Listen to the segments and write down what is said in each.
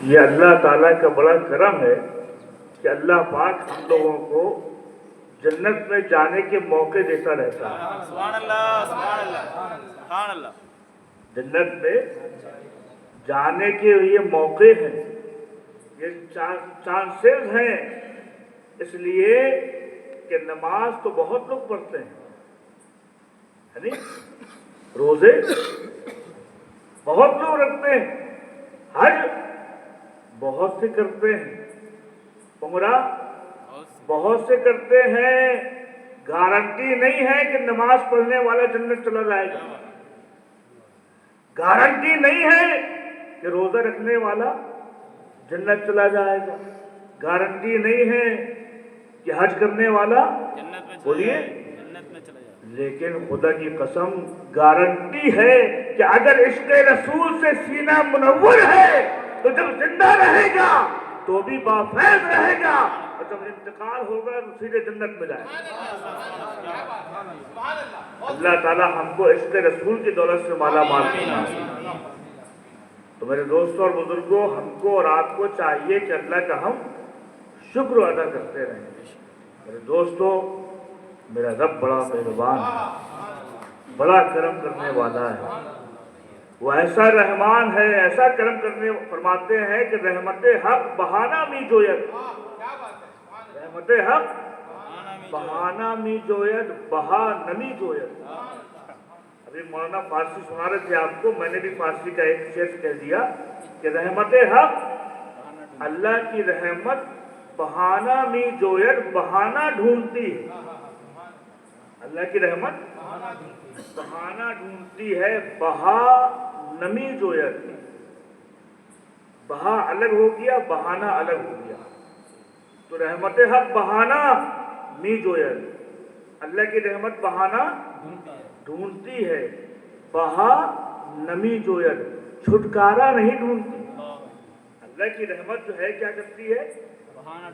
یہ اللہ تعالیٰ کا بڑا کرم ہے کہ اللہ پاک ہم لوگوں کو جنت میں جانے کے موقع دیتا رہتا ہے۔ سبحان اللہ، سبحان اللہ، سبحان اللہ۔ جنت میں جانے کے یہ موقع ہیں، یہ چانسز ہیں، اس لیے کہ نماز تو بہت لوگ پڑھتے ہیں، یعنی روزے بہت لوگ رکھتے ہیں، حج بہت سے کرتے ہیں، عمرہ بہت سے کرتے ہیں، گارنٹی نہیں ہے کہ نماز پڑھنے والا جنت چلا جائے گا، گارنٹی نہیں ہے کہ روزہ رکھنے والا جنت چلا جائے گا، گارنٹی نہیں ہے کہ حج کرنے والا بولیے، لیکن خدا کی قسم گارنٹی ہے کہ اگر عشق رسول سے سینہ منور ہے تو جب زندہ رہے گا تو بھی بافیض رہے گا، اور جب انتقال ہوگا تو سیدھے جنت میں جائے گا۔ اللہ تعالیٰ ہم کو عشق رسول کی دولت سے مالا مال فرمائے۔ تو میرے دوستوں اور بزرگوں، ہم کو اور آپ کو چاہیے کہ اللہ کا ہم شکر ادا کرتے رہیں۔ میرے دوستوں، میرا رب بڑا مہربان ہے، بڑا کرم کرنے والا ہے، وہ ایسا رحمان ہے، ایسا کرم کرنے فرماتے ہیں کہ رحمت حق بہانہ می جوید، رحمت حق بہانہ می جوید، بہا نمی جوید۔ ابھی مولانا فارسی سنا رہے تھے آپ کو، میں نے بھی فارسی کا ایک شعر کہہ دیا کہ رحمت حق، اللہ کی رحمت بہانہ می جوید، بہانہ ڈھونڈتی ہے، اللہ کی رحمت بہانہ ڈھونڈتی ہے، بہا نمی جوید، بہا الگ ہو گیا، بہانہ الگ ہو گیا، تو رحمت حق بہانہ می جوید، اللہ کی رحمت بہانہ ڈھونڈتی ہے، بہا نمی جوید، چھٹکارا نہیں ڈھونڈتی۔ اللہ کی رحمت جو ہے کیا کرتی ہے؟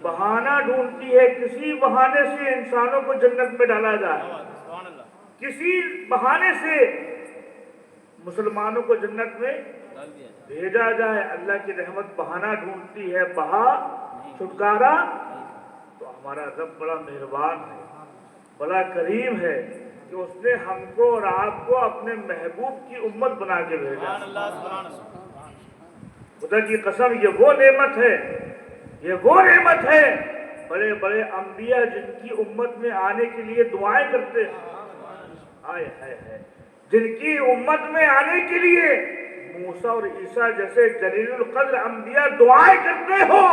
بہانہ ڈھونڈتی ہے، کسی بہانے سے انسانوں کو جنت میں ڈالا جائے، کسی بہانے سے مسلمانوں کو جنت میں بھیجا جائے، اللہ کی رحمت بہانہ ڈھونڈتی ہے، بہا چھٹکارا۔ تو ہمارا رب بڑا مہربان ہے، بڑا کریم ہے کہ اس نے ہم کو اور آپ کو اپنے محبوب کی امت بنا کے بھیجا۔ خدا کی قسم، یہ وہ نعمت ہے، یہ وہ نعمت ہے، بڑے بڑے انبیاء جن کی امت میں آنے کے لیے دعائیں کرتے ہیں، آئے ہائے ہائے، جن کی امت میں آنے کے لیے موسیٰ اور عیسیٰ جیسے جلیل القدر انبیاء دعائیں کرتے ہو،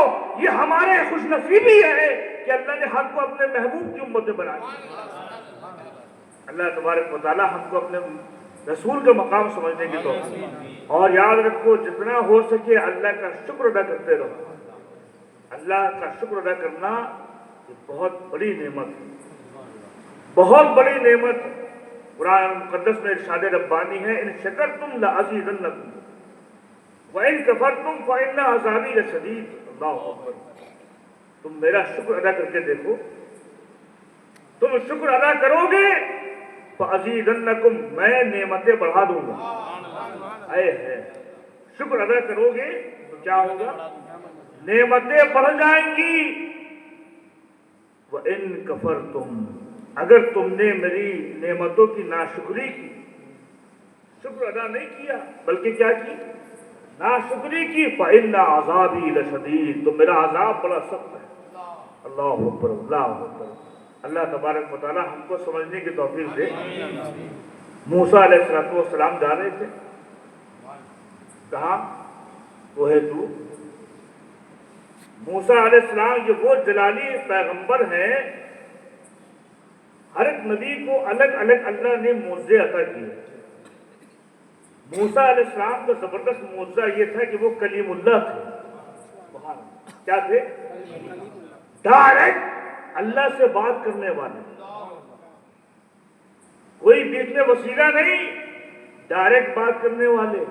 یہ ہمارے خوش نصیبی ہے کہ اللہ نے ہم کو اپنے محبوب کی امت میں بنایا۔ اللہ تبارک و تعالی ہم کو اپنے رسول کا مقام سمجھنے کی توفیق، اور یاد رکھو جتنا ہو سکے اللہ کا شکر ادا کرتے رہو۔ اللہ کا شکر ادا کرنا یہ بہت بڑی نعمت ہے، بہت بڑی نعمت ہے۔ قرآن مقدس میں ارشاد ربانی ہے، ان شکرتم لازیدنکم وان کفرتم فان عذابی لشدید۔ اللہ اکبر، تم میرا شکر ادا کر کے دیکھو، تم شکر ادا کرو گے فازیدنکم، میں نعمتیں بڑھا دوں گا۔ اے ہے، شکر ادا کرو گے تو کیا ہوگا؟ نعمتیں بڑھ جائیں گی۔ وَإِن كَفَرْتُمْ، اگر تم نے میری نعمتوں کی ناشکری کی، شکر ادا نہیں کیا بلکہ کیا کی؟ ناشکری کی، فَإِنَّ عَذَابِي لَشَدِيدٌ، تو میرا عذاب بڑا سخت ہے۔ اللہ اکبر، اللہ اکبر۔ اللہ تبارک و تعالی ہم کو سمجھنے کی توفیق دے۔ موسیٰ علیہ السلام جا رہے تھے کہاں؟ کوہ طور۔ موسیٰ علیہ السلام یہ وہ جلالی پیغمبر ہیں، ہر ایک نبی کو الگ الگ اللہ نے معجزے عطا کیے۔ موسیٰ علیہ السلام کا زبردست معجزہ یہ تھا کہ وہ کلیم اللہ تھے۔ کیا تھے؟ ڈائریکٹ اللہ سے بات کرنے والے، کوئی بیچ میں وسیلہ نہیں، ڈائریکٹ بات کرنے والے۔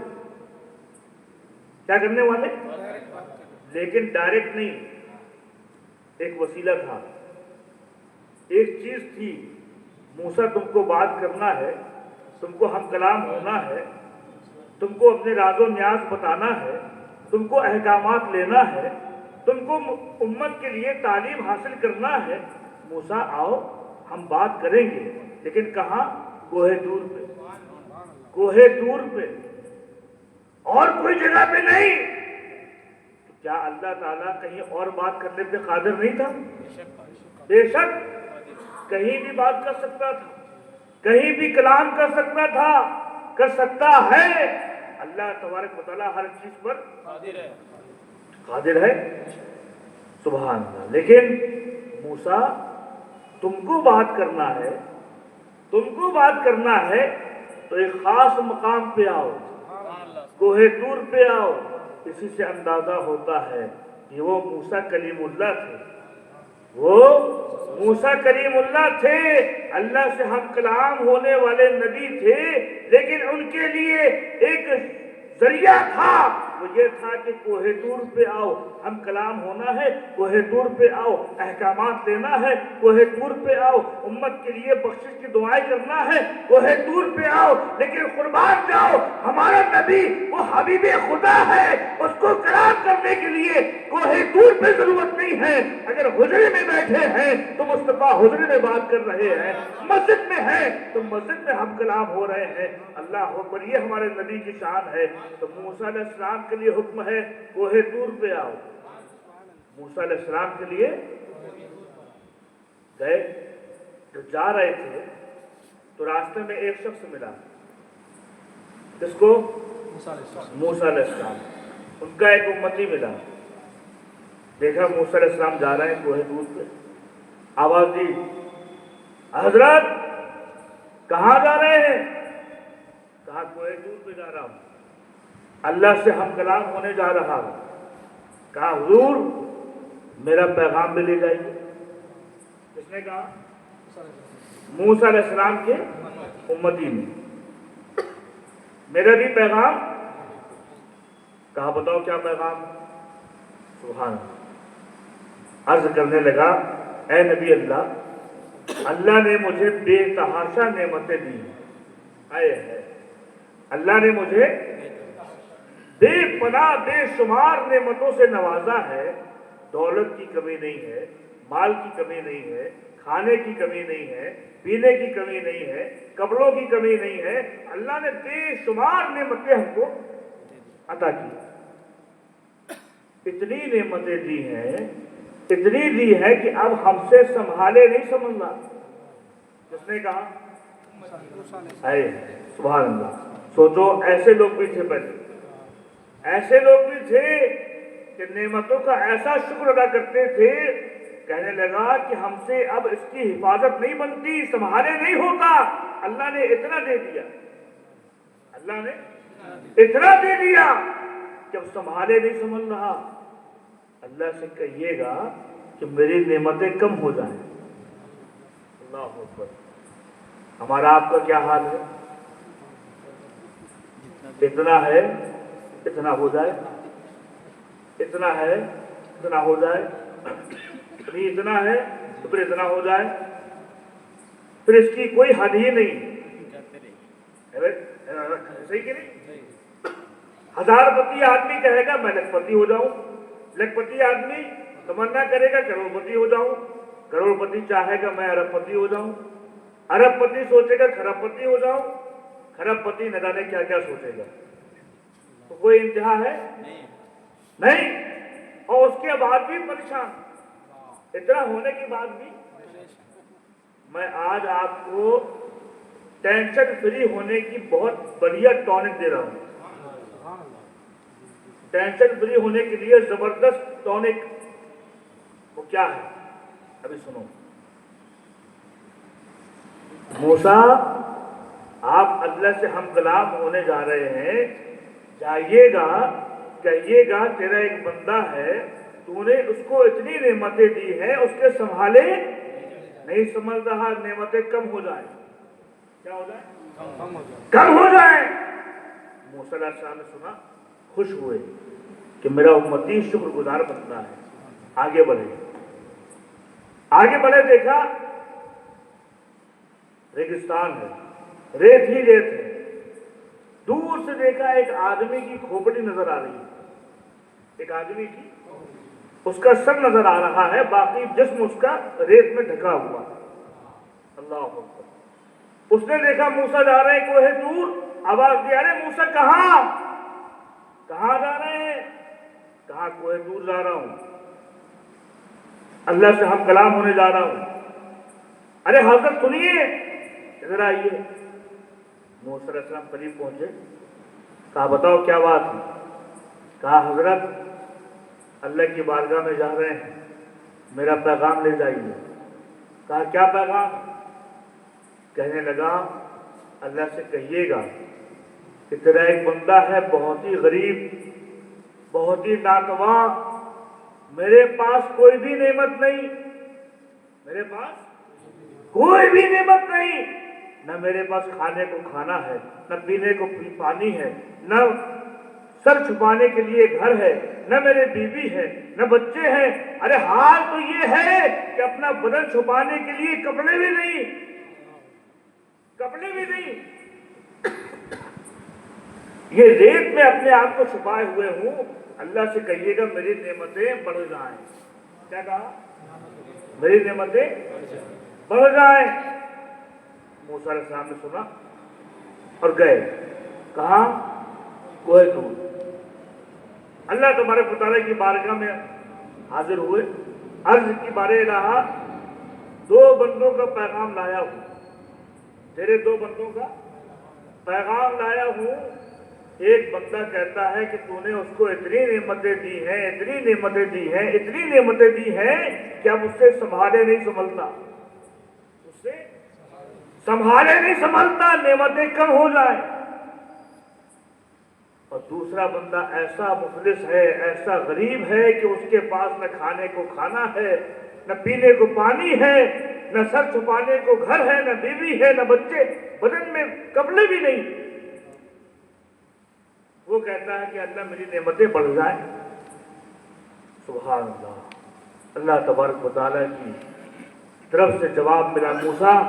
کیا کرنے والے؟ لیکن ڈائریکٹ نہیں، ایک وسیلہ تھا، ایک چیز تھی۔ موسیٰ تم کو بات کرنا ہے، تم کو ہم کلام ہونا ہے، تم کو اپنے راز و نیاز بتانا ہے، تم کو احکامات لینا ہے، تم کو امت کے لیے تعلیم حاصل کرنا ہے، موسیٰ آؤ ہم بات کریں گے، لیکن کہاں؟ کوہ طور پہ، کوہ طور پہ، اور کوئی جگہ پہ نہیں۔ کیا اللہ تعالیٰ کہیں اور بات کرنے پہ قادر نہیں تھا؟ بے شک کہیں بھی بات کر سکتا تھا، کہیں بھی کلام کر سکتا تھا، کر سکتا ہے۔ اللہ تبارک و تعالیٰ ہر چیز پر قادر ہے، سبحان اللہ۔ لیکن موسیٰ تم کو بات کرنا ہے، تم کو بات کرنا ہے تو ایک خاص مقام پہ آؤ، کوہ طور پہ آؤ۔ اسی سے اندازہ ہوتا ہے کہ وہ موسیٰ کلیم اللہ تھے، وہ موسیٰ کلیم اللہ تھے، اللہ سے ہم کلام ہونے والے نبی تھے، لیکن ان کے لیے ایک ذریعہ تھا، وہ یہ تھا کہ کوہ طور پہ آؤ، ہم کلام ہونا ہے، کوہ طور پہ آؤ، احکامات لینا ہے، کوہ طور پہ آؤ، امت کے لیے بخشش کی دعائیں کرنا ہے، کوہ طور پہ آؤ۔ لیکن قربان جاؤ، ہمارا نبی وہ حبیب خدا ہے، اس کو کلام کرنے کے لیے کوہ طور پہ ضرورت نہیں ہے۔ اگر حجرے میں بیٹھے ہیں تو مصطفیٰ حجرے میں بات کر رہے ہیں، مسجد میں ہیں تو مسجد میں ہم کلام ہو رہے ہیں۔ اللہ اکبر، یہ ہمارے نبی کی شان ہے۔ تو موسیٰ علیہ السلام کے لیے حکم ہے کوہ طور پہ آؤ۔ موسیٰ علیہ السلام کے لیے گئے، جو جا رہے تھے تو راستے میں ایک شخص ملا، جس کو؟ موسیٰ علیہ السلام، ان کا ایک امتی ملا۔ دیکھا موسیٰ علیہ السلام جا رہے ہیں کوہ طور پہ، آواز دی، حضرت کہاں جا رہے ہیں؟ کہا کوہ طور پہ جا رہا ہوں، اللہ سے ہم کلام ہونے جا رہا ہوں۔ کہا حضور میرا پیغام بھی لے جائیے۔ کس نے کہا؟ موسیٰ علیہ السلام کے امتی نے، میرا بھی پیغام۔ کہا بتاؤ کیا پیغام؟ سبحان اللہ، عرض کرنے لگا اے نبی اللہ، اللہ نے مجھے بے تحاشا نعمتیں دی ہیں، اللہ نے مجھے بے پناہ بے شمار نعمتوں سے نوازا ہے، دولت کی کمی نہیں ہے، مال کی کمی نہیں ہے، کھانے کی کمی نہیں ہے، پینے کی کمی نہیں ہے، کپڑوں کی کمی نہیں ہے، اللہ نے بے شمار نعمتیں ہم کو عطا کی۔ اتنی نعمتیں دی ہیں، اتنی دی ہے کہ اب ہم سے سنبھالے نہیں سمجھنا۔ کس نے کہا؟ اے سبحان اللہ۔ سوچو ایسے لوگ بھی تھے پہلے، ایسے لوگ بھی تھے کہ نعمتوں کا ایسا شکر ادا کرتے تھے، کہنے لگا کہ ہم سے اب اس کی حفاظت نہیں بنتی، سنبھالے نہیں ہوتا، اللہ نے اتنا دے دیا، اللہ نے اتنا دے دیا کہ اب سنبھالے نہیں سمجھ رہا۔ اللہ سے کہیے گا کہ میری نعمتیں کم ہو جائیں۔ اللہ اکبر۔ ہمارا آپ کا کیا حال ہے؟ اتنا ہے اتنا ہو جائے، اتنا ہے اتنا ہو جائے، اتنا ہے تو پھر اتنا ہو جائے، پھر اس کی کوئی حد ہی نہیں۔ صحیح کہ نہیں؟ ہزار پتی آدمی کہے گا میں لکھ پتی ہو جاؤں، لکھ پتی آدمی تمنا کرے گا کروڑ پتی ہو جاؤں، کروڑ پتی چاہے گا میں ارب پتی ہو جاؤں، ارب پتی سوچے گا کھرب پتی ہو جاؤں، کھرب پتی نہ جانے کیا کیا سوچے گا۔ تو کوئی انتہا ہے نہیں، اور اس کے بعد بھی پریشان، اتنا ہونے کے بعد بھی۔ میں آج آپ کو ٹینشن فری ہونے کی بہت بڑھیا ٹونک دے رہا ہوں، ٹینشن فری ہونے کے لیے زبردست ٹونک۔ وہ کیا ہے؟ ابھی سنو۔ موسیٰ آپ اللہ سے ہم کلام ہونے جا رہے ہیں، جائیے گا کہیے گا تیرا ایک بندہ ہے، تو نے اس کو اتنی نعمتیں دی ہیں، اس کے سنبھالے نہیں سمجھ رہا، نعمتیں کم ہو جائیں۔ کیا ہو جائے؟ کم ہو جائیں۔ موسیٰ علیہ السلام نے سنا، خوش ہوئے کہ میرا امتی شکر گزار بنتا ہے، آگے بڑھے۔ آگے بڑھے، دیکھا ریگستان ہے، ریت ہی ریت ہے، دور سے دیکھا ایک آدمی کی کھوپڑی نظر آ رہی ہے، ایک آدمی کی اس کا سر نظر آ رہا ہے، باقی جسم اس کا ریت میں ڈھکا ہوا ہے۔ اللہ اکبر۔ اس نے دیکھا موسیٰ جا رہے ہیں کوہ طور، آواز دی، ارے موسیٰ کہاں جا رہے ہیں؟ کہاں کوہ طور جا رہا ہوں، اللہ سے ہم کلام ہونے جا رہا ہوں۔ ارے حضرت سنیے، ادھر آئیے۔ موسیٰ علیہ السلام قریب پہنچے، کہا بتاؤ کیا بات ہے؟ کہا حضرت اللہ کی بارگاہ میں جا رہے ہیں، میرا پیغام لے جائیے۔ کہا کیا پیغام؟ کہنے لگا اللہ سے کہیے گا کہ تیرا ایک بندہ ہے بہت ہی غریب، بہت ہی ناتواں، میرے پاس کوئی بھی نعمت نہیں، میرے پاس کوئی بھی نعمت نہیں، نہ میرے پاس کھانے کو کھانا ہے، نہ پینے کو پانی ہے، نہ سر چھپانے کے لیے گھر ہے، نہ میرے بیوی ہے، نہ بچے ہیں۔ ارے حال تو یہ ہے کہ اپنا بدن چھپانے کے لیے کپڑے بھی نہیں، یہ ریت میں اپنے آپ کو چھپائے ہوئے ہوں۔ اللہ سے کہیے گا میری نعمتیں بڑھ جائیں۔ کیا کہا؟ میری نعمتیں بڑھ جائیں۔ موسیٰ علیہ السلام نے سنا اور گئے، کہاں؟ کوہ طور۔ اللہ تبارک و تعالیٰ کی بارگاہ میں حاضر ہوئے، عرض کی بارے الہ، دو بندوں کا پیغام لایا ہوں، تیرے دو بندوں کا پیغام لایا ہوں۔ ایک بندہ کہتا ہے کہ تو نے اس کو اتنی نعمتیں دی ہیں، اتنی نعمتیں دی ہیں، اتنی نعمتیں دی ہیں کہ اب اس سے سنبھالے نہیں سنبھلتا، اس سے سنبھالے نہیں سنبھلتا، نعمتیں کم ہو جائیں۔ اور دوسرا بندہ ایسا مفلس ہے، ایسا غریب ہے کہ اس کے پاس نہ کھانے کو کھانا ہے، نہ پینے کو پانی ہے، نہ سر چھپانے کو گھر ہے، نہ بیوی ہے، نہ بچے، بدن میں کپڑے بھی نہیں۔ وہ کہتا ہے کہ اللہ میری نعمتیں بڑھ جائیں۔ سبحان اللہ۔ اللہ تبارک و تعالیٰ کی طرف سے جواب ملا، موسیٰ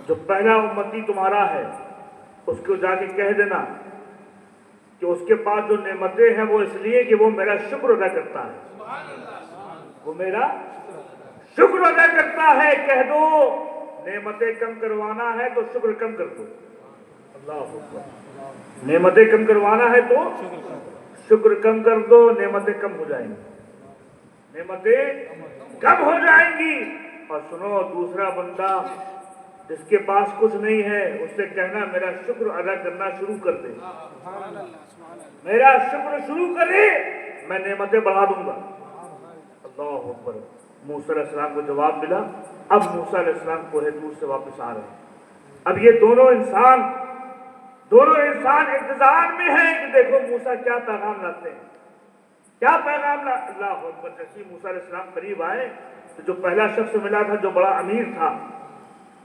جو پہلا امتی تمہارا ہے اس کو جا کے کہہ دینا کہ اس کے پاس جو نعمتیں ہیں وہ اس لیے کہ وہ میرا شکر ادا کرتا ہے، وہ میرا شکر ادا کرتا ہے۔ کہہ دو نعمتیں کم کروانا ہے تو شکر کم کر دو۔ اللہ اکبر۔ نعمتیں کم کروانا ہے تو شکر کم کر دو، نعمتیں کم ہو جائیں گی، نعمتیں کم ہو جائیں گی۔ اور سنو، دوسرا بندہ جس کے پاس کچھ نہیں ہے اس سے کہنا میرا شکر ادا کرنا شروع کر دے، میرا شکر شروع کرے، میں نعمتیں بڑھا دوں گا۔ اللہ اکبر۔ موسیٰ علیہ السلام کو جواب ملا۔ اب موسیٰ علیہ السلام کوہ طور سے واپس آ رہے ہیں۔ اب یہ دونوں انسان انتظار میں ہیں کہ دیکھو موسیٰ کیا پیغام لاتے ہیں، کیا پیغام لا۔ اللہ اکبر۔ جیسے موسیٰ علیہ السلام قریب آئے تو جو پہلا شخص ملا تھا جو بڑا امیر تھا،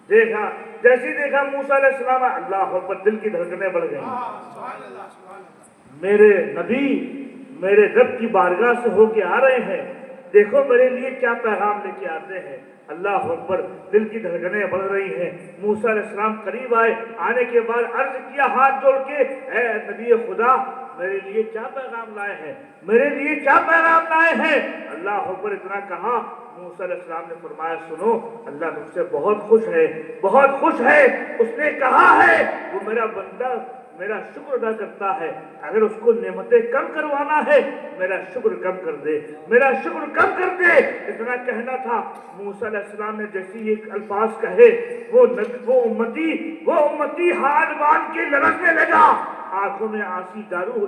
دیکھا، جیسے دیکھا موسیٰ علیہ السلام، اللہ اکبر، دل کی دھڑکنیں بڑھ گئیں۔ میرے نبی میرے رب کی بارگاہ سے ہو کے آ رہے ہیں، دیکھو میرے لیے کیا پیغام لے کے آتے ہیں۔ اللہ اکبر، دل کی دھڑکنیں بڑھ رہی ہیں۔ موسیٰ علیہ السلام قریب آئے، آنے کے بعد عرض کیا ہاتھ جوڑ کے، اے نبی خدا میرے لیے کیا پیغام لائے ہیں، میرے لیے کیا پیغام لائے ہیں۔ اللہ اکبر اتنا کہا، موسیٰ علیہ السلام نے فرمایا سنو، اللہ مجھ سے بہت خوش ہے، بہت خوش ہے۔ اس نے کہا ہے وہ میرا بندہ میرا شکر ادا کرتا ہے، اگر اس کو نعمتیں کم کروانا ہے میرا شکر کم کر دے، میرا شکر کم کر دے۔ اتنا کہنا تھا۔ موسیٰ علیہ السلام نے جیسے یہ الفاظ کہے، وہ امتی ہاتھ باندھ کے لڑکنے لگا، آنکھوں میں آنسو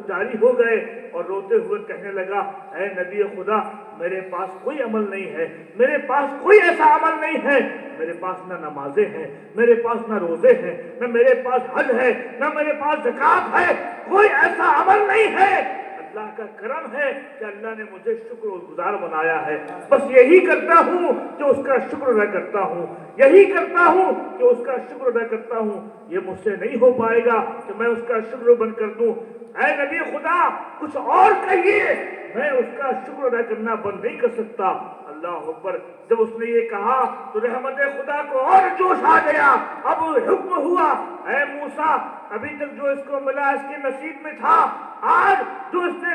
جاری ہو گئے اور روتے ہوئے کہنے لگا، اے نبی خدا میرے پاس کوئی عمل نہیں ہے، میرے پاس کوئی ایسا عمل نہیں ہے، میرے پاس نہ نمازیں ہیں، میرے پاس نہ روزے ہیں، نہ میرے پاس حج ہے، نہ میرے پاس زکوٰۃ ہے، کوئی ایسا عمل نہیں ہے۔ اللہ کا کرم ہے کہ اللہ نے مجھے شکر گزار بنایا ہے، بس یہی کرتا ہوں کہ اس کا شکر ادا کرتا ہوں، یہی کرتا ہوں کہ اس کا شکر ادا کرتا ہوں۔ یہ مجھ سے نہیں ہو پائے گا کہ میں اس کا شکر بند کر دوں۔ اے نبی خدا کچھ اور کہیے، میں اس کا شکر ادا کرنا بند نہیں کر سکتا۔ اللہ اکبر۔ جب اس نے یہ کہا تو رحمت خدا کو اور جوش آ گیا۔ اب حکم ہوا، اے موسیٰ ابھی تک جو اس کو ملا اس کے نصیب میں تھا، آج جو اس نے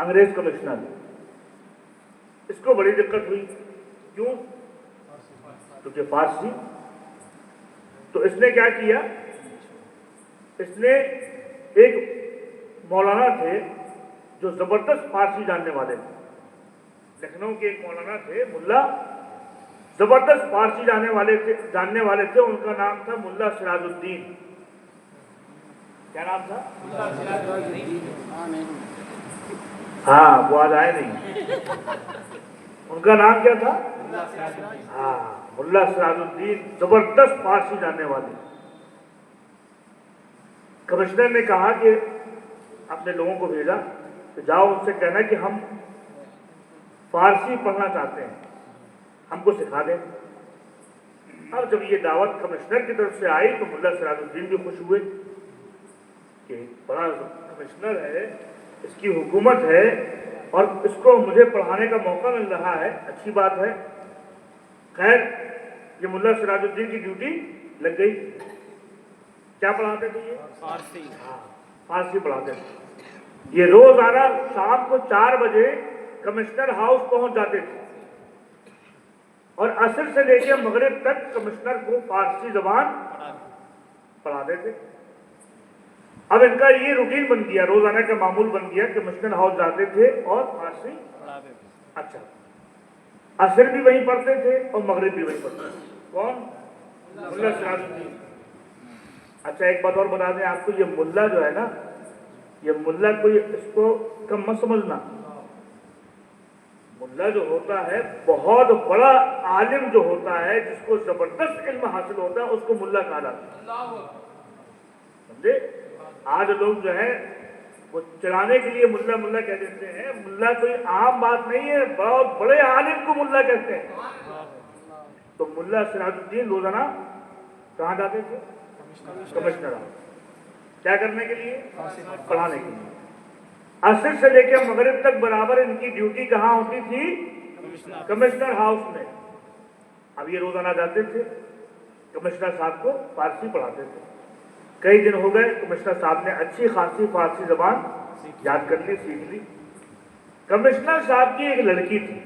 انگریز کمشنر، اس کو بڑی دقت ہوئی، کیوں؟ کیونکہ فارسی۔ تو اس نے کیا کیا، اس نے ایک مولانا تھے جو زبردست فارسی جاننے والے تھے، لکھنؤ کے ایک مولانا تھے ملا، زبردست فارسی جاننے والے تھے، ان کا نام تھا ملا سراج الدین۔ کیا نام تھا؟ ہاں وہ آج آئے نہیں، ان کا نام کیا تھا؟ ہاں ملا سراج الدین، زبردست فارسی جاننے والے۔ کمشنر نے کہا کہ اپنے لوگوں کو بھیجا کہ جاؤ ان سے کہنا کہ ہم فارسی پڑھنا چاہتے ہیں، ہم کو سکھا دیں۔ اب جب یہ دعوت کمشنر کی طرف سے آئی تو ملا سراج الدین بھی خوش ہوئے کہ بڑا کمشنر ہے، اس کی حکومت ہے اور اس کو مجھے پڑھانے کا موقع مل رہا ہے، اچھی بات ہے۔ خیر یہ ملا سراج الدین کی ڈیوٹی لگ گئی۔ کیا پڑھاتے تھے یہ؟ فارسی۔ فارسی پڑھاتے تھے۔ یہ روزانہ شام کو 4 بجے کمشنر ہاؤس پہنچ جاتے تھے اور عصر سے لے کے مغرب تک کمشنر کو فارسی زبان پڑھاتے تھے۔ اب ان کا یہ روٹین بن گیا، روزانہ کا معمول بن گیا، کمشنر ہاؤس جاتے تھے اور فارسی اچھا عصر بھی وہیں پڑھتے تھے اور مغرب بھی وہیں پڑھتے تھے۔ کون؟ ملا سراج الدین۔ اچھا ایک بات اور بتا دیں آپ کو، یہ ملا جو ہے نا، یہ ملا کوئی اس کو کم مت سمجھنا، ملا جو ہوتا ہے بہت بڑا عالم جو ہوتا ہے، جس کو زبردست علم حاصل ہوتا ہے، اس کو ملا کہا جاتا ہے، سمجھے؟ آج لوگ جو ہے وہ چلانے کے لیے ملا ملا کہہ دیتے ہیں، ملا کوئی عام بات نہیں ہے، بہت بڑے عالم کو ملا کہتے ہیں۔ تو ملا سراج الدین روزانہ کہاں جاتے تھے؟ Commissioner house. کیا کرنے کے لیے؟ پڑھانے کے لیے۔ عصر سے لے کے مغرب تک برابر ان کی ڈیوٹی کہاں ہوتی تھی؟ کمشنر ہاؤس میں۔ اب یہ روزانہ جاتے تھے، کمشنر صاحب کو فارسی پڑھاتے تھے۔ کئی دن ہو گئے، کمشنر صاحب نے اچھی خاصی فارسی زبان یاد کر لی، سیکھ لی۔ کمشنر صاحب کی ایک لڑکی تھی،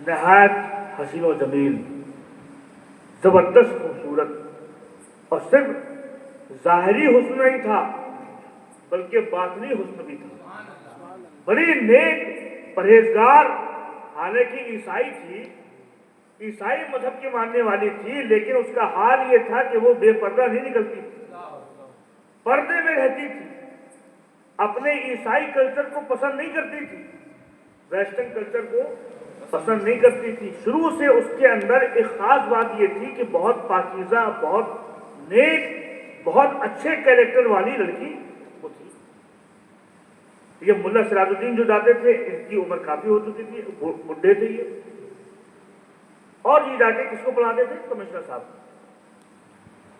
نہایت حسین و جمیل، زبردست خوبصورت، اور صرف ظاہری حسن نہیں تھا بلکہ باطنی حسن بھی تھا، بڑی نیک پرہیزگار، حالانکہ عیسائی تھی، عیسائی مذہب کی ماننے والی تھی، لیکن اس کا حال یہ تھا کہ وہ بے پردہ نہیں نکلتی تھی، پردے میں رہتی تھی، اپنے عیسائی کلچر کو پسند نہیں کرتی تھی، ویسٹرن کلچر کو پسند نہیں کرتی تھی۔ شروع سے اس کے اندر ایک خاص بات یہ تھی کہ بہت پاکیزہ، بہت نیک، بہت اچھے کیریکٹر والی لڑکی وہ تھی۔ یہ ملا سراج الدین جو جاتے تھے، ان کی عمر کافی ہو چکی تھی، بڈھے تھے یہ، اور یہ جا کے کس کو پڑھاتے تھے؟ کمشنر صاحب۔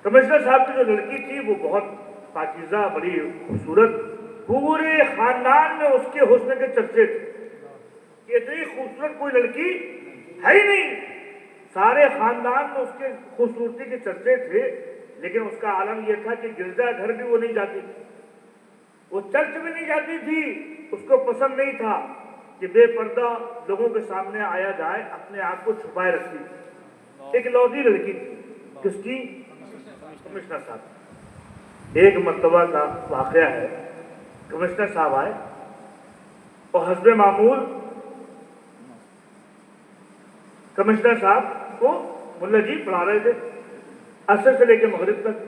کمشنر صاحب کی جو لڑکی تھی وہ بہت پاکیزہ، بڑی خوبصورت، پورے خاندان میں اس کے حسن کے چرچے تھے کہ اتنی خوبصورت کوئی لڑکی ہے ہی نہیں، سارے خاندان میں اس کے خوبصورتی کے چرچے تھے، لیکن اس کا عالم یہ تھا کہ گرجا گھر بھی وہ نہیں جاتی تھی، وہ چرچ بھی نہیں جاتی تھی، اس کو پسند نہیں تھا کہ بے پردہ لوگوں کے سامنے آیا جائے، اپنے آپ کو چھپائے رکھتی تھی، ایک لوتی لڑکی تھی۔ کس کی؟ کمشنر صاحب۔ ایک مرتبہ کا واقعہ ہے، کمشنر صاحب آئے اور حسب معمول کمشنر صاحب کو ملا جی پڑھا رہے تھے عصر سے لے کے مغرب تک۔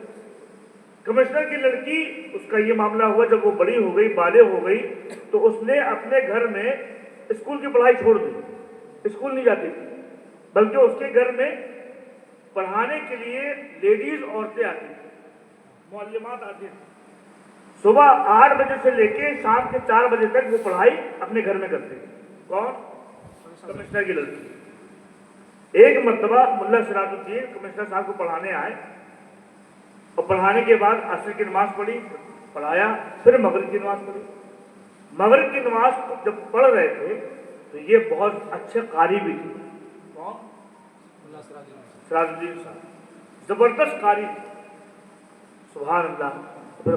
کمشنر کی لڑکی، اس کا یہ معاملہ ہوا جب وہ بڑی ہو گئی، بالغ ہو گئی، تو اس نے اپنے گھر میں اسکول کی پڑھائی چھوڑ دی، اسکول نہیں جاتی تھی، بلکہ اس کے گھر میں پڑھانے کے لیے لیڈیز، عورتیں آتی تھیں، معلمات آتی تھیں، صبح 8 بجے سے لے کے شام کے 4 بجے تک وہ پڑھائی اپنے گھر میں کرتے تھے۔ کون؟ کمشنر کی لڑکی۔ ایک مرتبہ ملا سراج الدین کمشنر صاحب کو پڑھانے آئے اور پڑھانے کے بعد عصر کی نماز پڑھی، پڑھایا، پھر مغرب کی نماز پڑھی۔ مغرب کی نماز جب پڑھ رہے تھے تو یہ بہت اچھے قاری بھی تھے۔ کون؟ سراج الدین صاحب، زبردست قاری، سبحان اللہ۔ پھر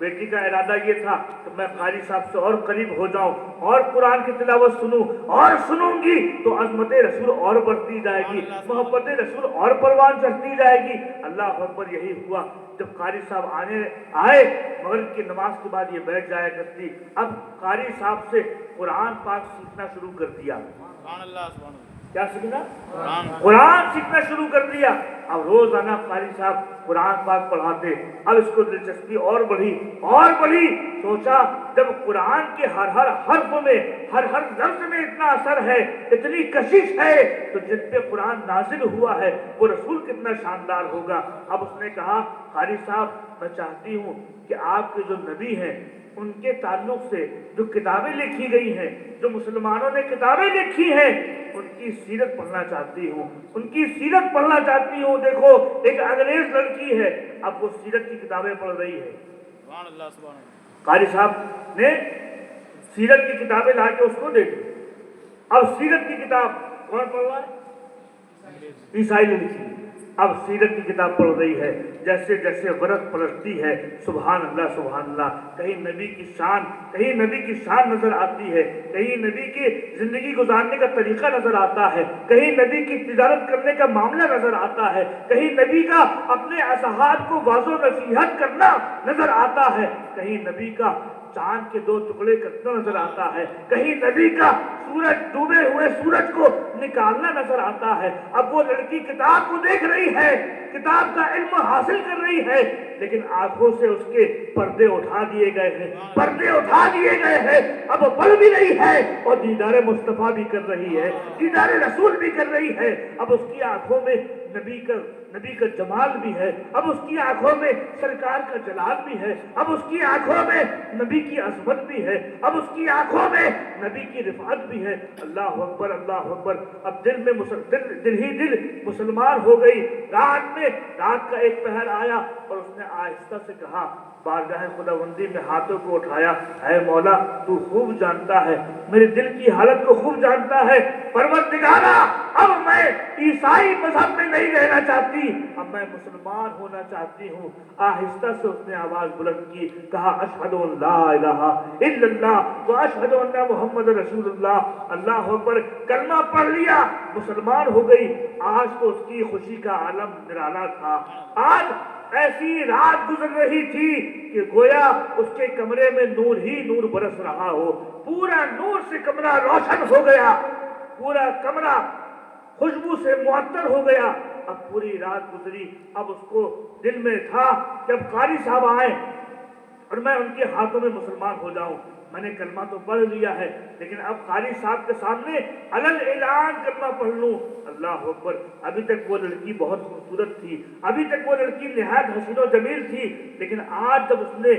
بیٹی کا ارادہ یہ تھا کہ میں قاری صاحب سے اور قریب ہو جاؤں اور قرآن کی تلاوت سنوں اور سنوں گی تو عظمت رسول اور بڑھتی جائے گی، محبت رسول اور پروان چڑھتی جائے گی۔ اللہ اکبر، یہی ہوا۔ جب قاری صاحب آئے مغرب کی نماز کے بعد یہ بیٹھ جایا کرتی، اب قاری صاحب سے قرآن پاک سیکھنا شروع کر دیا۔ سبحان اللہ، سبحان اللہ۔ کیا سیکھنا؟ قرآن سیکھنا شروع کر دیا۔ اب روزانہ قاری صاحب قرآن پاک پڑھاتے، اب اس کو دلچسپی اور بڑھی اور بڑھی۔ سوچا جب قرآن کے ہر حرف میں، ہر لفظ میں اتنا اثر ہے، اتنی کشش ہے، تو جن پہ قرآن نازل ہوا ہے وہ رسول کتنا شاندار ہوگا۔ اب اس نے کہا قاری صاحب میں چاہتی ہوں کہ آپ کے جو نبی ہیں ان کے تعلق سے جو کتابیں لکھی گئی ہیں، جو مسلمانوں نے کتابیں لکھی ہیں، ان کی سیرت پڑھنا چاہتی ہوں، ان کی سیرت پڑھنا چاہتی ہوں۔ دیکھو ایک انگریز لڑکی ہے، اب وہ سیرت کی کتابیں پڑھ رہی ہے۔ سبحان اللہ، سبحان اللہ۔ قاری صاحب نے سیرت کی کتابیں لا کے اس کو دے دی۔ اب سیرت کی کتاب کون پڑھ رہا ہے؟ عیسائی نے لکھی۔ اب سیرت کی کتاب پڑھ رہی ہے، جیسے جیسے ورق پلٹتی ہے، سبحان اللہ سبحان اللہ، کہیں نبی کی شان نظر آتی ہے، کہیں نبی کی زندگی گزارنے کا طریقہ نظر آتا ہے، کہیں نبی کی تجارت کرنے کا معاملہ نظر آتا ہے، کہیں نبی کا اپنے اصحاب کو واضح و نصیحت کرنا نظر آتا ہے، کہیں نبی کا چاند کے 2 ٹکڑے کرنا نظر آتا ہے، کہیں نبی کا سورج ڈوبے ہوئے سورج کو نکالنا نظر آتا ہے۔ اب وہ لڑکی کتاب کو دیکھ رہی ہے، کتاب کا علم حاصل کر رہی ہے، لیکن آنکھوں سے اس کے پردے اٹھا دیے گئے ہیں، اب وہ پڑھ بھی رہی ہے اور دیدار مصطفیٰ بھی کر رہی ہے، دیدار رسول بھی کر رہی ہے۔ اب اس کی آنکھوں میں نبی کا جمال بھی ہے، اب اس کی آنکھوں میں سرکار کا جلال بھی ہے، اب اس کی آنکھوں میں نبی کی عظمت بھی ہے، اب اس کی آنکھوں میں نبی کی رفعت بھی ہے۔ اللہ اکبر، اللہ اکبر۔ اب دل ہی مسلمان ہو گئی۔ رات کا ایک پہر آیا اور اس نے آہستہ سے کہا، بارگاہ خداوندی میں ہاتھوں کو اٹھایا، اے مولا تو خوب جانتا ہے، میرے دل کی حالت کو خوب جانتا ہے، پروردگارا اب میں عیسائی مذہب میں نہیں رہنا چاہتی، اب میں مسلمان ہونا چاہتی ہوں۔ آہستہ سے اس نے آواز بلند کی، کہا اشہد ان لا الہ الا اللہ و اشہد ان محمد رسول اللہ۔ اللہ اکبر، کلمہ پڑھ لیا، مسلمان ہو گئی۔ آج تو اس کی خوشی کا عالم نرالا تھا۔ آج ایسی رات گزر رہی تھی کہ گویا اس کے کمرے میں نور ہی نور برس رہا ہو، پورا نور سے کمرہ روشن ہو گیا، پورا کمرہ خوشبو سے معطر ہو گیا۔ اب پوری رات گزری، اب اس کو دل میں تھا کہ اب قاری صاحب آئیں اور میں ان کے ہاتھوں میں مسلمان ہو جاؤں۔ میں نے کلمہ تو پڑھ لیا ہے، لیکن اب قاری صاحب کے سامنے علل اعلان کلمہ پڑھ لوں۔ اللہ اکبر، ابھی تک وہ لڑکی بہت خوبصورت تھی، ابھی تک وہ لڑکی نہایت حسین و جمیل تھی، لیکن آج جب اس نے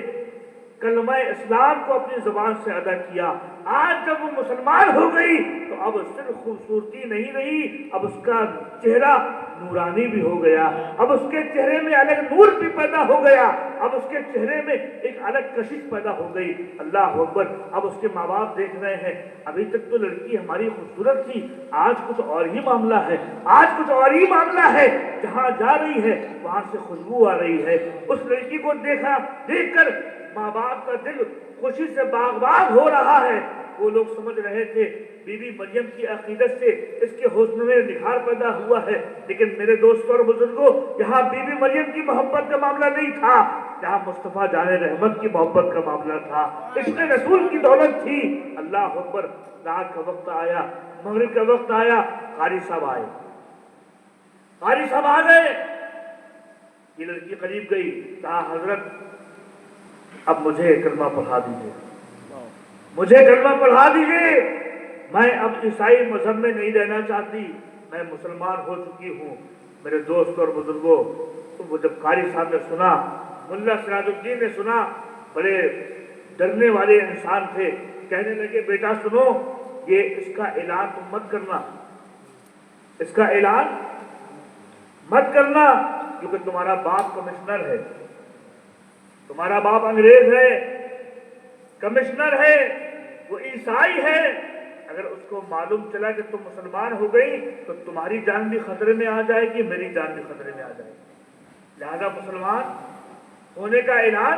کلمہ اسلام کو اپنی زبان سے ادا کیا، آج جب وہ مسلمان ہو گئی، تو اب صرف خوبصورتی نہیں رہی، اب اس کا چہرہ نورانی بھی ہو گیا، اب اس کے چہرے میں الگ نور بھی پیدا ہو گیا، اب اس کے چہرے میں ایک الگ کشش پیدا ہو گئی۔ اللہ اکبر، اب اس کے ماں باپ دیکھ رہے ہیں، ابھی تک تو لڑکی ہماری خوبصورت تھی، آج کچھ اور ہی معاملہ ہے، آج کچھ اور ہی معاملہ ہے، جہاں جا رہی ہے وہاں سے خوشبو آ رہی ہے۔ اس لڑکی کو دیکھ کر ماں باپ کا دل خوشی سے باغ باغ ہو رہا ہے۔ وہ لوگ سمجھ رہے تھے بی بی مریم کی عقیدت سے اس کے حسن میں نکھار پیدا ہوا ہے، لیکن میرے دوستوں اور بزرگوں، یہاں بی بی مریم کی محبت کا معاملہ نہیں تھا، یہاں مصطفیٰ جان رحمت کی محبت کا معاملہ تھا، عشق رسول کی دولت تھی۔ اللہ اکبر، رات کا وقت آیا، مغرب کا وقت آیا، قاری صاحب آئے، قاری صاحب آ گئے۔ یہ لڑکی قریب گئی، کہا حضرت اب مجھے کلمہ پڑھا دیجئے، مجھے کلمہ پڑھا دیجئے، میں اب عیسائی مذہب میں نہیں رہنا چاہتی، میں مسلمان ہو چکی ہوں۔ میرے دوست اور بزرگوں، تو وہ جب قاری صاحب نے سنا، ملا سراج الدین نے سنا، بڑے ڈرنے والے انسان تھے، کہنے لگے بیٹا سنو، یہ اس کا اعلان تم مت کرنا، اس کا اعلان مت کرنا، کیونکہ تمہارا باپ کمشنر ہے، تمہارا باپ انگریز ہے، کمشنر ہے، وہ عیسائی ہے، اگر اس کو معلوم چلا کہ تم مسلمان ہو گئی تو تمہاری جان بھی خطرے میں آ جائے گی، میری جان بھی خطرے میں آ جائے گی، لہذا مسلمان ہونے کا اعلان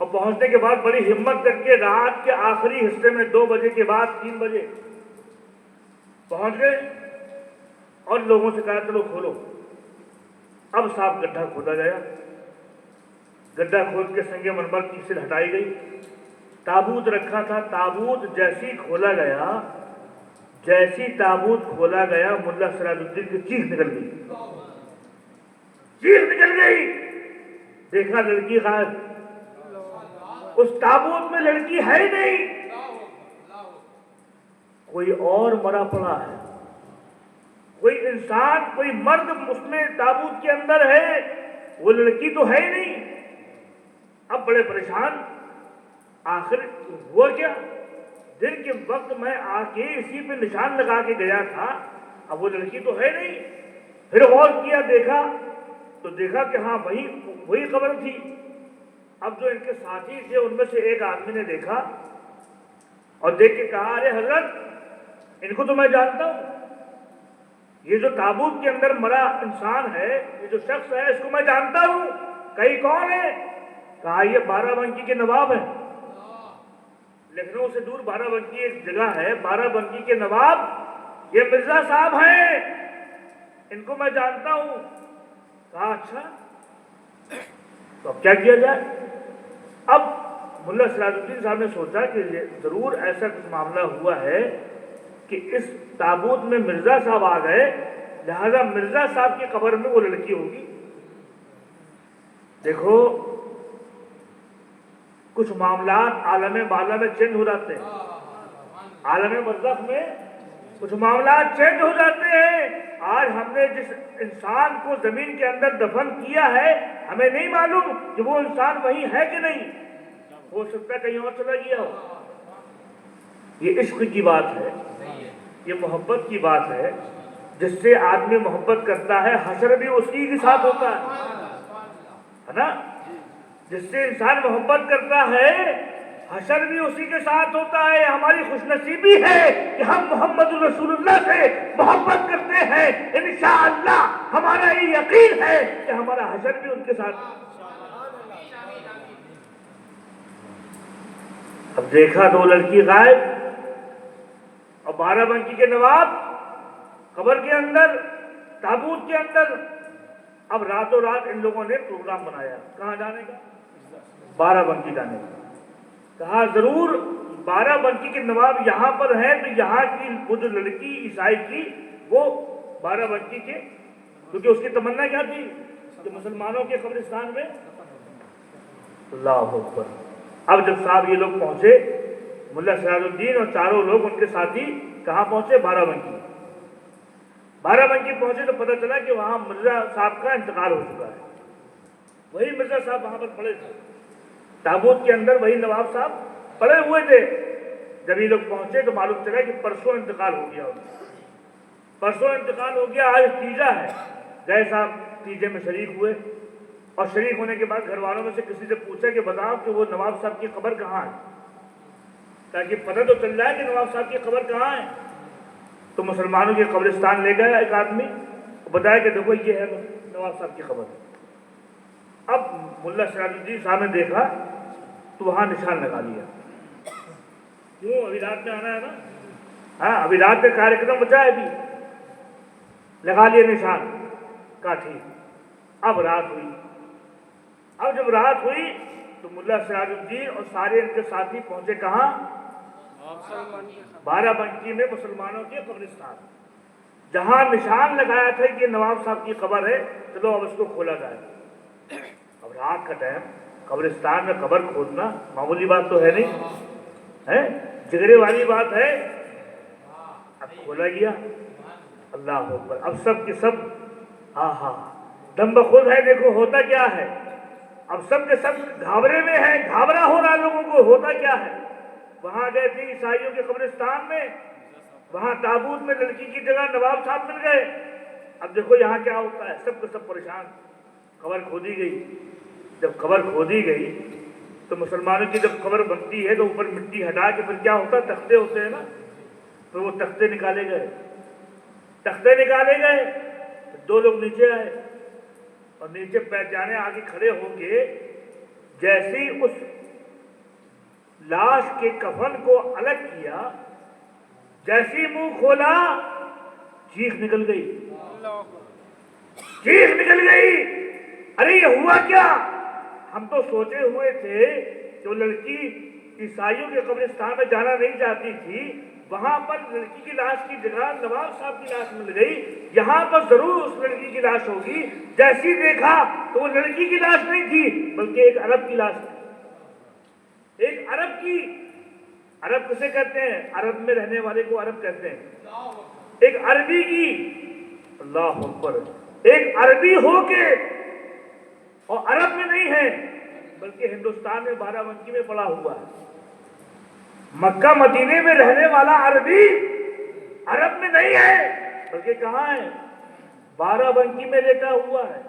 اور پہنچنے کے بعد بڑی ہمت کر کے رات کے آخری حصے میں 2 بجے کے بعد 3 بجے پہنچ گئے اور لوگوں سے کہا چلو کھولو. اب صاحب گڈھا کھودا گیا. گڈھا کھود کے سنگ مرمر کی سل ہٹائی گئی. تابوت رکھا تھا. تابوت جیسی کھولا گیا ملا سراج الدین کی چیخ نکل گئی. دیکھا لڑکی غائب. اس تابوت میں لڑکی ہے ہی نہیں, کوئی اور مرا پڑا ہے. کوئی انسان, کوئی مرد اس میں تابوت کے اندر ہے, وہ لڑکی تو ہے ہی نہیں. اب بڑے پریشان. آخر ہوا کیا؟ دن کے وقت میں آ کے اسی پہ نشان لگا کے گیا تھا, اب وہ لڑکی تو ہے نہیں. پھر غور کیا, دیکھا تو دیکھا کہ ہاں وہی قبر تھی. اب جو ان کے ساتھی تھے ان میں سے ایک آدمی نے دیکھا اور دیکھ کے کہا, ارے حضرت ان کو تو میں جانتا ہوں, یہ جو تابوت کے اندر مرا انسان ہے, یہ جو شخص ہے, اس کو میں جانتا ہوں. کہیں کون ہے؟ کہا یہ بارہ بنکی کے نواب ہیں. لکھنؤ سے دور بارہ بنکی ایک جگہ ہے, بارہ بنکی کے نواب یہ مرزا صاحب ہیں, ان کو میں جانتا ہوں. کہا اچھا, تو اب کیا کیا جائے؟ اب ملا سراج الدین صاحب نے سوچا کہ ضرور ایسا کچھ معاملہ ہوا ہے کہ اس تابوت میں مرزا صاحب آ گئے, لہذا مرزا صاحب کی قبر میں وہ لڑکی ہوگی. دیکھو کچھ معاملات عالم بالا میں چینج ہو جاتے ہیں, عالم برزخ میں کچھ معاملات چینج ہو جاتے ہیں. آج ہم نے جس انسان کو زمین کے اندر دفن کیا ہے, ہمیں نہیں معلوم کہ وہ انسان وہی ہے کہ نہیں. ہو سکتا ہے کہیں اور چلا گیا ہو. یہ عشق کی بات ہے, یہ محبت کی بات ہے. جس سے آدمی محبت کرتا ہے حشر بھی اسی کے ساتھ ہوتا ہے نا. جس سے انسان محبت کرتا ہے حشر بھی اسی کے ساتھ ہوتا ہے. ہماری خوش نصیبی ہے کہ ہم محمد رسول اللہ سے محبت کرتے ہیں. انشاءاللہ ہمارا یہ یقین ہے کہ ہمارا حشر بھی ان کے ساتھ. اب دیکھا تو لڑکی غائب اور بارہ بنکی کے نواب قبر کے اندر, تابوت کے اندر. اب راتوں رات ان لوگوں نے پروگرام بنایا کہاں جانے کا, بارہ بنکی جانے کا. کہا ضرور بارہ بنکی کے نواب یہاں پر ہیں تو یہاں کی وہ جو لڑکی عیسائی کی وہ بارہ بنکی کے, کیونکہ اس کی تمنا کیا تھی کہ مسلمانوں کے قبرستان میں. اللہ اکبر. اب جب صاحب یہ لوگ پہنچے, ملا سراج الدین اور چاروں لوگ ان کے ساتھی کہاں پہنچے؟ بارہ بنکی. بارہ بنکی پہنچے تو پتہ چلا کہ وہاں مرزا صاحب کا انتقال ہو چکا ہے. وہی مرزا صاحب وہاں پر پڑے تھے تابوت کے اندر, وہی نواب صاحب پڑے ہوئے تھے. جب یہ لوگ پہنچے تو معلوم چلا کہ پرسوں انتقال ہو گیا. پرسوں انتقال ہو گیا, آج تیجا ہے. گئے صاحب تیجے میں شریک ہوئے, اور شریک ہونے کے بعد گھر والوں میں سے کسی سے پوچھا کہ بتاؤ کہ وہ نواب صاحب کی قبر کہاں ہے, تاکہ پتہ تو چل جائے کہ نواب صاحب کی قبر کہاں ہے. تو مسلمانوں کے قبرستان لے گیا ایک آدمی, بتایا کہ دیکھو یہ ہے نواب صاحب کی قبر. اب ملا سراج الدین صاحب نے دیکھا تو وہاں نشان لگا لیا. کیوں؟ ابھی رات میں آنا ہے نا. ہاں ابھی رات میں کارکرم بچا ہے, ابھی لگا لیا نشان. کہا ٹھیک. اب رات ہوئی. اب جب رات ہوئی تو ملا سراج الدین اور سارے ان کے ساتھی پہنچے کہاں؟ بارہ بنکی میں مسلمانوں کے قبرستان, جہاں نشان لگایا تھا کہ نواب صاحب کی قبر ہے. چلو اب اس کو کھولا جائے. اب رات کا ٹائم, قبرستان میں قبر کھودنا معمولی بات تو ہے نہیں, ہے جگرے والی بات ہے. اب کھولا گیا. اللہ اکبر. اب سب کے سب ہاں دم بخود ہے. دیکھو ہوتا کیا ہے, اب سب کے سب گھابرے میں ہیں, گھابرا ہو رہا لوگوں کو. ہوتا کیا ہے؟ وہاں گئے تھے عیسائیوں کے قبرستان میں, وہاں تابوت میں لڑکی کی جگہ نواب صاحب مل گئے. اب دیکھو یہاں کیا ہوتا ہے, سب کے سب پریشان. قبر کھودی گئی. جب قبر کھودی گئی تو مسلمانوں کی جب قبر بنتی ہے تو اوپر مٹی ہٹا کے پھر کیا ہوتا ہے, تختے ہوتے ہیں نا, پھر وہ تختے نکالے گئے. تختے نکالے گئے. دو لوگ نیچے آئے اور نیچے پہچانے آگے کھڑے ہو کے جیسے ہی اس لاش کے کفن کو الگ کیا، جیسی منہ کھولا چیخ نکل گئی، چیخ نکل گئی، ارے یہ ہوا کیا؟ ہم تو سوچے ہوئے تھے کہ وہ لڑکی عیسائیوں کے قبرستان میں جانا نہیں چاہتی تھی، وہاں پر لڑکی کی لاش کی جگہ نواب صاحب کی لاش مل گئی، یہاں پر ضرور اس لڑکی کی لاش ہوگی۔ جیسی دیکھا تو وہ لڑکی کی لاش نہیں تھی بلکہ ایک عرب کی لاش تھی، ایک عرب کی۔ عرب کسے کہتے ہیں؟ عرب میں رہنے والے کو عرب کہتے ہیں۔ ایک عربی کی، اللہ اکبر، ایک عربی ہو کے، اور عرب میں نہیں ہے بلکہ ہندوستان میں بارہ بنکی میں پڑا ہوا ہے، مکہ مدینے میں رہنے والا عربی عرب میں نہیں ہے بلکہ کہاں ہے؟ بارہ بنکی میں لیٹا ہوا ہے۔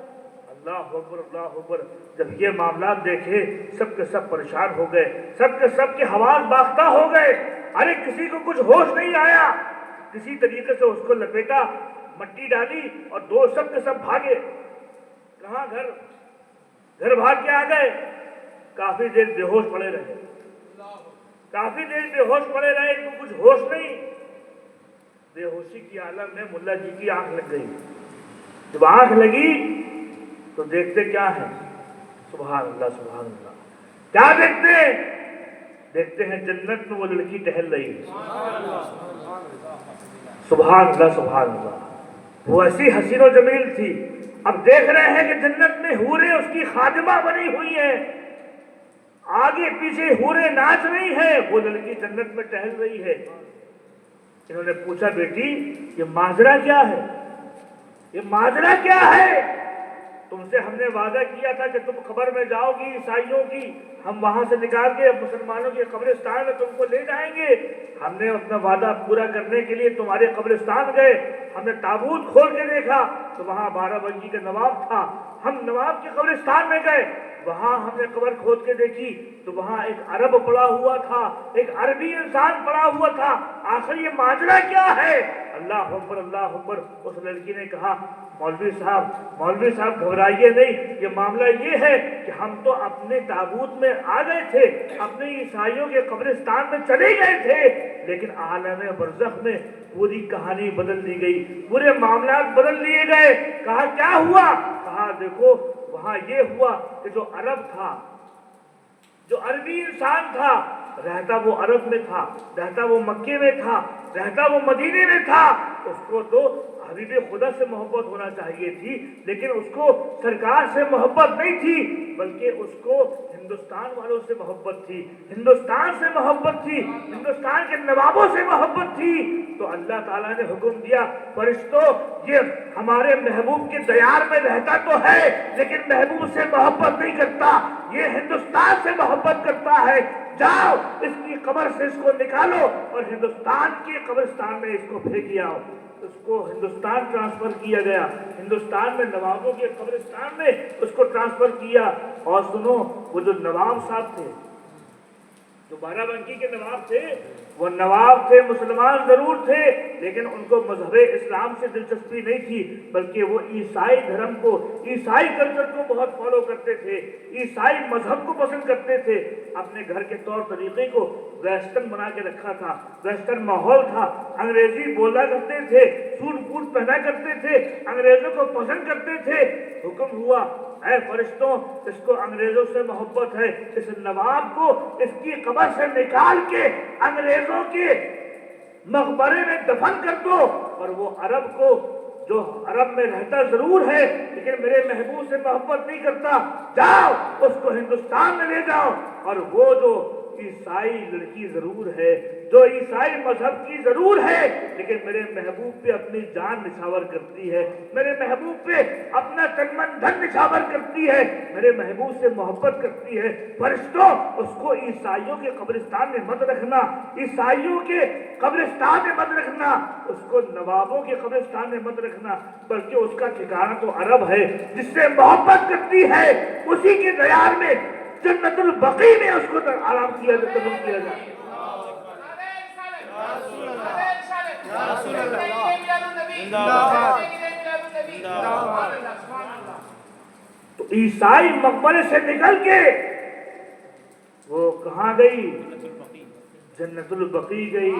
اللہ اکبر، اللہ اکبر۔ جب یہ معاملات دیکھے سب کے سب پریشان ہو گئے، سب کے سب کے حواس باختہ ہو گئے۔ ارے کسی کو کچھ ہوش نہیں آیا، کسی طریقے سے اس کو لپیٹا، مٹی ڈالی اور دو سب کے سب بھاگے۔ کہاں؟ گھر بھاگ کے آ گئے۔ کافی دیر بے ہوش پڑے رہے، کافی دیر بے ہوش پڑے رہے، ان کو کچھ ہوش نہیں۔ بے ہوشی کی عالم میں ملا جی کی آنکھ لگ گئی۔ جب آنکھ لگی تو دیکھتے کیا ہے؟ سبحان اللہ، سبحان اللہ۔ کیا دیکھتے ہیں؟ دیکھتے ہیں جنت میں وہ لڑکی ٹہل رہی ہے۔ سبحان اللہ، سبحان اللہ۔ وہ ایسی حسین و جمیل تھی۔ اب دیکھ رہے ہیں کہ جنت میں حوریں اس کی خادمہ بنی ہوئی ہیں، آگے پیچھے حوریں ناچ رہی ہیں، وہ لڑکی جنت میں ٹہل رہی ہے۔ انہوں نے پوچھا بیٹی یہ ماجرا کیا ہے؟ یہ ماجرا کیا ہے؟ تم سے ہم نے وعدہ کیا تھا کہ تم قبر میں جاؤ گی عیسائیوں کی، ہم وہاں سے نکال کے مسلمانوں کے قبرستان میں تم کو لے جائیں گے۔ ہم نے اپنا وعدہ پورا کرنے کے لیے تمہارے قبرستان گئے، ہم نے تابوت کھول کے دیکھا تو وہاں بارہ بنکی کا نواب تھا۔ ہم نواب کے قبرستان میں گئے، وہاں ہم نے قبر کھود کے دیکھی تو وہاں ایک عرب پڑا ہوا تھا، ایک عربی انسان پڑا ہوا تھا۔ آخر یہ ماجرا کیا ہے؟ اللہ اکبر، اللہ اکبر۔ اس لڑکی نے کہا مولوی صاحب گھبرائیے نہیں، یہ معاملہ یہ ہے کہ ہم تو اپنے تابوت میں آ گئے تھے، اپنے عیسائیوں کے قبرستان میں چلے گئے تھے، لیکن عالم برزخ میں پوری کہانی بدل دی گئی، پورے معاملات بدل لیے گئے۔ کہا کیا ہوا؟ کہا دیکھو وہاں یہ ہوا کہ جو عرب تھا، جو عربی انسان تھا، رہتا وہ عرب میں تھا، رہتا وہ مکے میں تھا، رہتا وہ مدینے میں تھا، اس کو تو حبیب خدا سے محبت ہونا چاہیے تھی، لیکن اس کو سرکار سے محبت نہیں تھی بلکہ اس کو ہندوستان والوں سے محبت تھی، ہندوستان سے محبت تھی، ہندوستان کے نوابوں سے محبت تھی۔ تو اللہ تعالیٰ نے حکم دیا فرشتوں یہ ہمارے محبوب کے دیار میں رہتا تو ہے لیکن محبوب سے محبت نہیں کرتا، یہ ہندوستان سے محبت کرتا ہے، جاؤ اس کی قبر سے اس کو نکالو اور ہندوستان کے قبرستان میں اس کو پھینک آؤ۔ اس کو ہندوستان ٹرانسفر کیا گیا، ہندوستان میں نوابوں کے قبرستان میں اس کو ٹرانسفر کیا۔ اور سنو وہ جو نواب صاحب تھے، جو بارہ بنکی کے نواب تھے، وہ نواب تھے، مسلمان ضرور تھے لیکن ان کو مذہب اسلام سے دلچسپی نہیں تھی بلکہ وہ عیسائی دھرم کو، عیسائی کلچر کو بہت فالو کرتے تھے، عیسائی مذہب کو پسند کرتے تھے۔ اپنے گھر کے طور طریقے کو ویسٹرن بنا کے رکھا تھا، ویسٹرن ماحول تھا، انگریزی بولا کرتے تھے، سوٹ بوٹ پہنا کرتے تھے، انگریزوں کو پسند کرتے تھے۔ حکم ہوا اے فرشتوں اس کو انگریزوں سے محبت ہے، اس نواب کو اس کی قبر سے نکال کے انگریزوں کے مقبرے میں دفن کر دو، اور وہ عرب کو جو عرب میں رہتا ضرور ہے لیکن میرے محبوب سے محبت نہیں کرتا، جاؤ اس کو ہندوستان میں لے جاؤ۔ اور وہ جو عیسائی لڑکی ضرور ہے، جو عیسائی مذہب کی ضرور ہے لیکن میرے محبوب پہ اپنی جان نچھاور کرتی ہے، میرے محبوب پہ اپنا تن من دھن نچھاور کرتی ہے، میرے محبوب سے محبت کرتی ہے، فرشتوں اس کو عیسائیوں کے قبرستان میں مت رکھنا، عیسائیوں کے قبرستان میں مت رکھنا، اس کو نوابوں کے قبرستان میں مت رکھنا، بلکہ اس کا ٹھکانہ تو عرب ہے، جس سے محبت کرتی ہے اسی کے دیار میں جنت البقیع میں اس کو آرام کیا جائے۔ تو عیسائی مقبرے سے نکل کے وہ کہاں گئی؟ جنت البقیع گئی.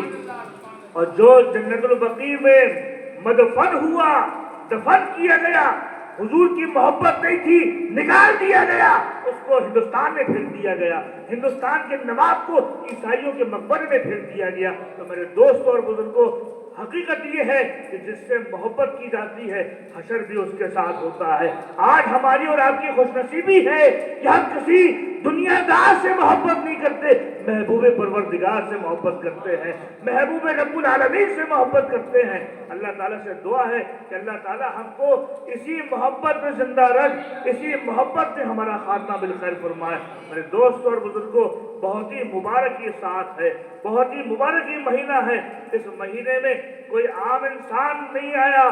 اور جو جنت البقیع میں مدفن ہوا، دفن کیا گیا، حضور کی محبت نہیں تھی، نکال دیا گیا، اس کو ہندوستان میں پھینک دیا گیا، ہندوستان کے نواب کو عیسائیوں کے مقبرے میں پھینک دیا گیا. تو میرے دوستوں اور بزرگوں، حقیقت یہ ہے کہ جس سے محبت کی جاتی ہے حشر بھی اس کے ساتھ ہوتا ہے. آج ہماری اور آپ کی خوش نصیبی ہے کہ ہم کسی دنیا دار سے محبت نہیں کرتے، محبوب پروردگار سے محبت کرتے ہیں، محبوب رب العالمین سے محبت کرتے ہیں. اللہ تعالیٰ سے دعا ہے کہ اللہ تعالیٰ ہم کو اسی محبت میں زندہ رکھ، اسی محبت میں ہمارا خاتمہ بالخیر فرمائے. میرے دوستوں اور بزرگوں، بہت ہی مبارک یہ ساتھ ہے، بہت ہی مبارک یہ مہینہ ہے. اس مہینے میں کوئی عام انسان نہیں آیا،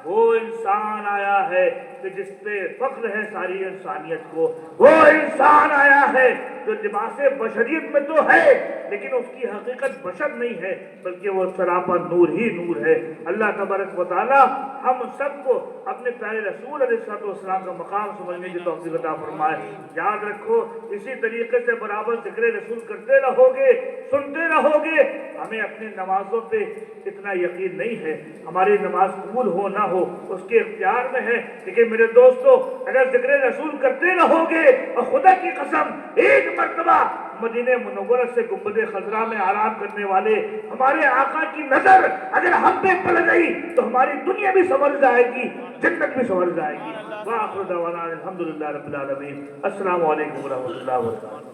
وہ انسان آیا ہے کہ جس پہ فخر ہے ساری انسانیت کو. وہ انسان آیا ہے جو لباس بشریت میں تو ہے لیکن اس کی حقیقت بشر نہیں ہے، بلکہ وہ سراپا نور ہی نور ہے. اللہ تبارک و تعالی ہم سب کو اپنے پیارے رسول علیہ السلام کا مقام سمجھنے کی توفیق عطا فرمائے. یاد رکھو، اسی طریقے سے برابر ذکر رسول کرتے رہو گے، سنتے رہو گے. ہمیں اپنی نمازوں پہ اتنا یقین نہیں ہے، ہماری نماز قبول ہو نہ ہو اس کے اختیار میں ہے، لیکن میرے دوستو اگر ذکر رسول کرتے رہو گے اور خدا کی قسم ایک مرتبہ مدینہ منورہ سے گنبد خضرا میں آرام کرنے والے ہمارے آقا کی نظر اگر ہم پہ پڑ گئی تو ہماری دنیا بھی سنور جائے گی، جنت بھی سنور جائے گی. وآخر دعوانا الحمدللہ رب العالمین. السلام علیکم ورحمۃ اللہ وبرکاتہ.